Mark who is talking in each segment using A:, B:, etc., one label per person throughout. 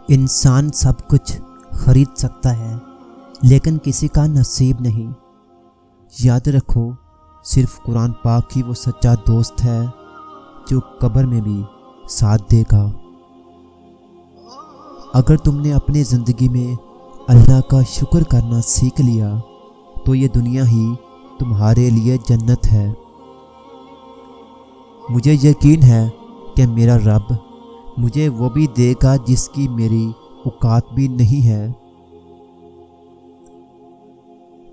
A: انسان سب کچھ خرید سکتا ہے لیکن کسی کا نصیب نہیں۔ یاد رکھو، صرف قرآن پاک ہی وہ سچا دوست ہے جو قبر میں بھی ساتھ دے گا۔ اگر تم نے اپنی زندگی میں اللہ کا شکر کرنا سیکھ لیا تو یہ دنیا ہی تمہارے لیے جنت ہے۔ مجھے یقین ہے کہ میرا رب مجھے وہ بھی دے گا جس کی میری اوقات بھی نہیں ہے،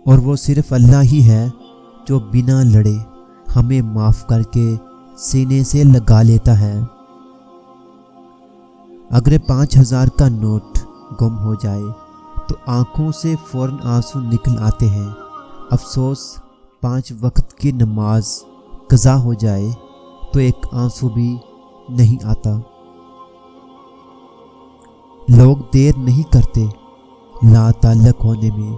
A: اور وہ صرف اللہ ہی ہے جو بنا لڑے ہمیں معاف کر کے سینے سے لگا لیتا ہے۔ اگر 5000 کا نوٹ گم ہو جائے تو آنکھوں سے فوراً آنسو نکل آتے ہیں۔ افسوس 5 وقت کی نماز قضا ہو جائے تو ایک آنسو بھی نہیں آتا۔ لوگ دیر نہیں کرتے لا تعلق ہونے میں،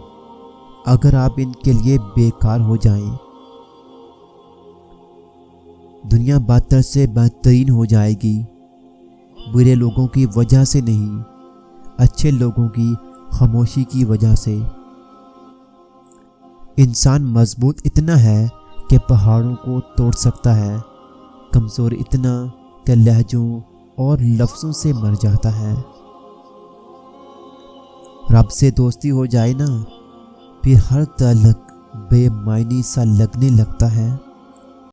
A: اگر آپ ان کے لیے بیکار ہو جائیں۔ دنیا بدتر سے بہترین ہو جائے گی، برے لوگوں کی وجہ سے نہیں، اچھے لوگوں کی خاموشی کی وجہ سے۔ انسان مضبوط اتنا ہے کہ پہاڑوں کو توڑ سکتا ہے، کمزور اتنا کہ لہجوں اور لفظوں سے مر جاتا ہے۔ رب سے دوستی ہو جائے نا، پھر ہر تعلق بے معنی سا لگنے لگتا ہے۔